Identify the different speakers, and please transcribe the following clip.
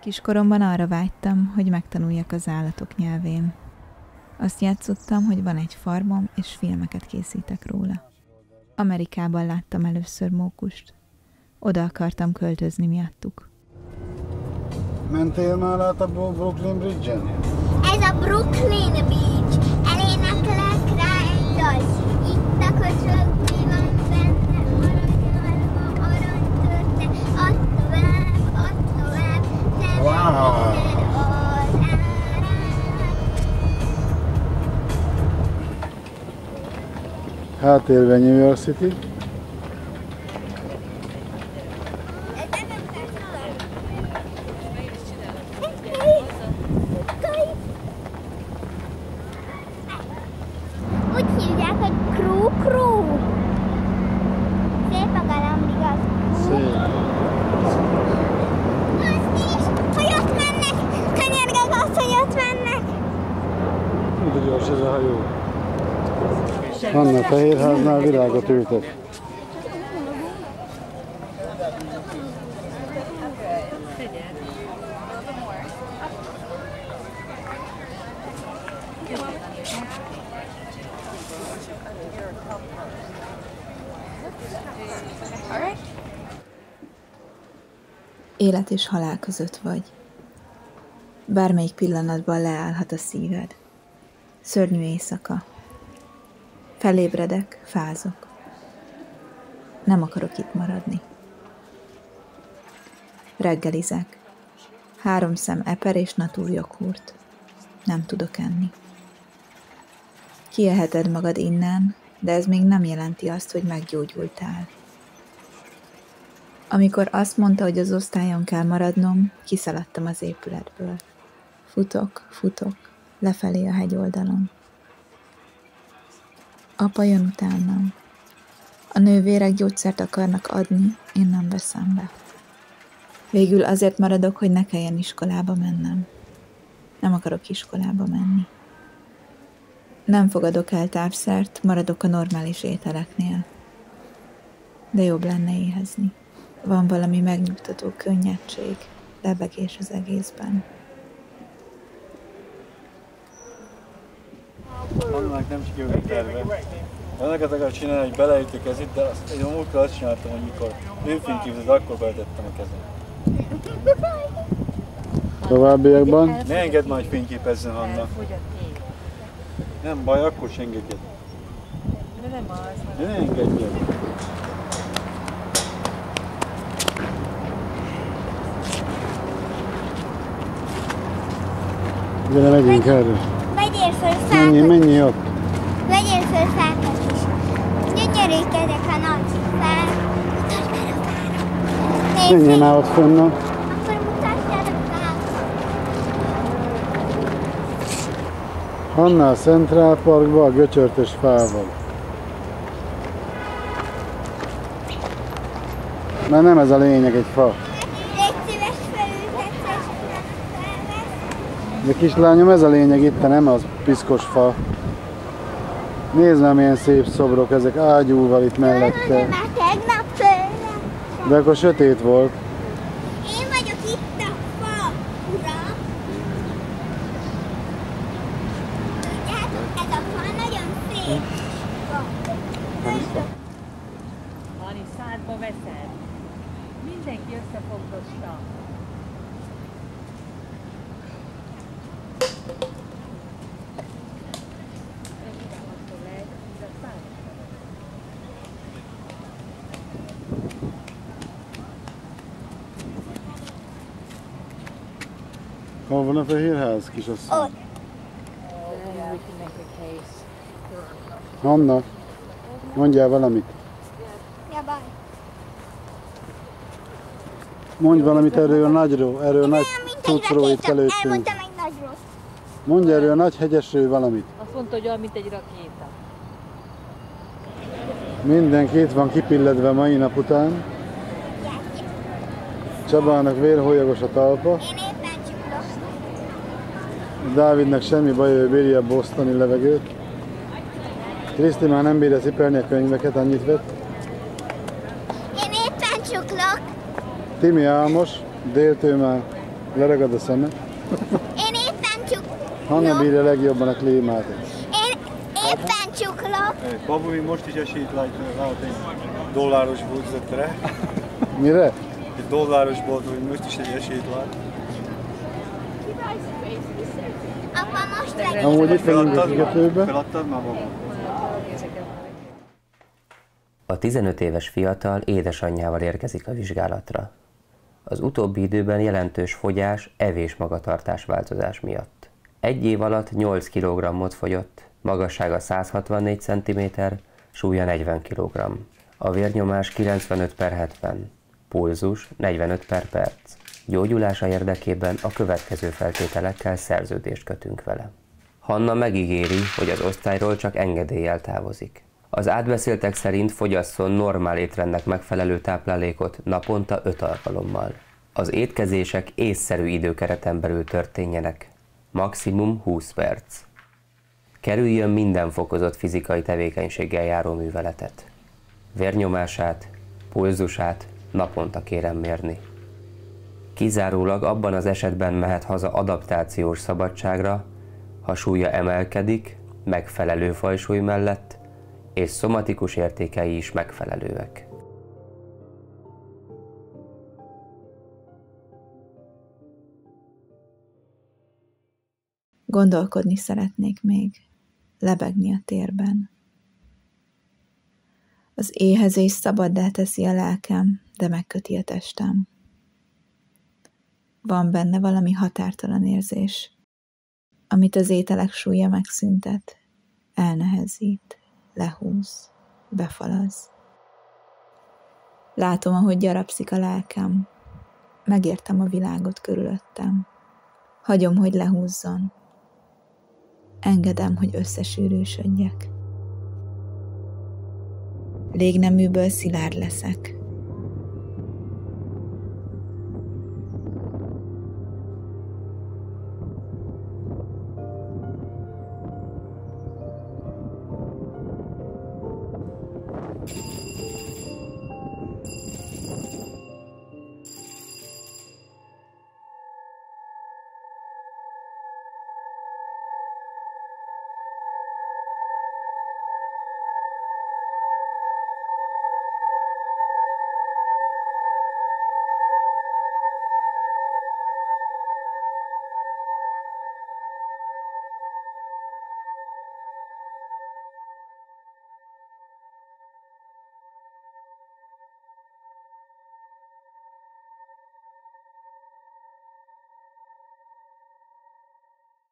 Speaker 1: Kiskoromban arra vágytam, hogy megtanuljak az állatok nyelvén. Azt játszottam, hogy van egy farmom, és filmeket készítek róla. Amerikában láttam először mókust. Oda akartam költözni miattuk.
Speaker 2: Mentél már át a Brooklyn Bridge-en?
Speaker 3: Ez a Brooklyn Beach. Eléneklek rá egy dal. Itt a köcsög, mi van benne, aranyálma, aranytörte, add tovább, te
Speaker 2: Wow.
Speaker 3: minden az árát.
Speaker 2: Háttérben New York City.
Speaker 3: Úgy hívják, hogy Crew. Szép a galamb, igaz?
Speaker 2: Szép.
Speaker 3: Azt is, hogy ott mennek! Kanyargak azt, hogy ott mennek!
Speaker 2: De gyors ez a hajó. Anna Fehérháznál virágot ültet.
Speaker 1: Élet és halál között vagy. Bármelyik pillanatban leállhat a szíved. Szörnyű éjszaka. Felébredek, fázok. Nem akarok itt maradni. Reggelizek. 3 szem eper és natúr joghurt. Nem tudok enni. Kieheted magad innen, de ez még nem jelenti azt, hogy meggyógyultál. Amikor azt mondta, hogy az osztályon kell maradnom, kiszaladtam az épületből. Futok, lefelé a hegyoldalon. Apa jön utánam. A nővérek gyógyszert akarnak adni, én nem veszem be. Végül azért maradok, hogy ne kelljen iskolába mennem. Nem akarok iskolába menni. Nem fogadok el tápszert, maradok a normális ételeknél. De jobb lenne éhezni. Van valami megnyugtató könnyedség, lebegés az egészben.
Speaker 2: Annak nem sikerült a terve. Ezeket akar csinálni, hogy beleütök ez itt, de én a múltkor azt csináltam, hogy mikor nőfényképzőt, akkor beletettem a kezem. Továbbiakban? Ne engedd már, hogy fényképezzen, Hanna. Nem baj, akkor se engedjed.
Speaker 4: De nem az.
Speaker 2: De ne engedjed. Gyere, megyünk erre.
Speaker 3: Vegyél föl fákat.
Speaker 2: Mennyi ott?
Speaker 3: Vegyél föl fákat is. Gyönyörűk ezek a nagy fák. Mutasd már a fára.
Speaker 2: Menjél már ott fönn.
Speaker 3: Akkor mutasd el a fákat.
Speaker 2: Hanna a Central Parkba a göcsörtös fával. Mert nem ez a lényeg, egy fa.
Speaker 3: Légy szíves, felültetsz, és utána felvesz.
Speaker 2: De kislányom, ez a lényeg itt, nem az piszkos fa. Nézd már, milyen szép szobrok ezek ágyúval itt mellette.
Speaker 3: Már tegnap tőle.
Speaker 2: De akkor sötét volt.
Speaker 3: Én vagyok itt a fa, uram. Tudjátok, ez a fa nagyon szép.
Speaker 4: Hani, szádba veszed. Mindenki összefogdosta.
Speaker 2: Hol van a Fehérház, kisasszony?
Speaker 3: Ott.
Speaker 2: Hanna, mondjál valamit.
Speaker 3: Ja, baj.
Speaker 2: Mondj valamit erről a nagyról, erről a nagy
Speaker 3: Olyan, mint egy
Speaker 2: cuccról itt
Speaker 3: rakéta.
Speaker 2: előttünk.
Speaker 3: Elmondtam egy nagyról.
Speaker 2: Mondj erről a nagy hegyesről valamit.
Speaker 4: Azt mondta, hogy olyan, mint egy rakéta.
Speaker 2: Mindenki itt van kipilledve mai nap után. Csabának vérhólyagos a talpa.
Speaker 3: Én éppen csuklok.
Speaker 2: Dávidnak semmi baj, ő bírja a bostoni levegőt. Kriszti már nem bírja cipelni a könyveket, annyit vett.
Speaker 3: Én éppen csuklok.
Speaker 2: Timi álmos, déltől már leragad a szeme.
Speaker 3: Én éppen csuklok.
Speaker 2: Hanna bírja legjobban a klímát.
Speaker 3: Én éppen csuklok.
Speaker 2: Babu most is esélyt lát egy dolláros boltzetre. Mire? Egy dolláros bolt, hogy most is egy esélyt lát.
Speaker 3: Apa, most legyen.
Speaker 2: Amúgy itt vagyunk a kikötőben.
Speaker 5: Feladtad már, Babu? A 15 éves fiatal édesanyjával érkezik a vizsgálatra. Az utóbbi időben jelentős fogyás, evés-magatartás változás miatt. Egy év alatt 8 kg-ot fogyott, magassága 164 cm, súlya 40 kg. A vérnyomás 95/70, pulzus 45/perc. Gyógyulása érdekében a következő feltételekkel szerződést kötünk vele. Hanna megígéri, hogy az osztályról csak engedéllyel távozik. Az átbeszéltek szerint fogyasszon normál étrendnek megfelelő táplálékot naponta 5 alkalommal. Az étkezések észszerű időkereten belül történjenek, maximum 20 perc. Kerüljön minden fokozott fizikai tevékenységgel járó műveletet. Vérnyomását, pulzusát naponta kérem mérni. Kizárólag abban az esetben mehet haza adaptációs szabadságra, ha súlya emelkedik, megfelelő fajsúly mellett, és szomatikus értékei is megfelelőek.
Speaker 1: Gondolkodni szeretnék még, lebegni a térben. Az éhezés szabaddá teszi a lelkem, de megköti a testem. Van benne valami határtalan érzés, amit az ételek súlya megszüntet, elnehezít, lehúz, befalaz. Látom, ahogy gyarapszik a lelkem. Megértem a világot körülöttem. Hagyom, hogy lehúzzon. Engedem, hogy összesűrűsödjek. Légneműből szilárd leszek.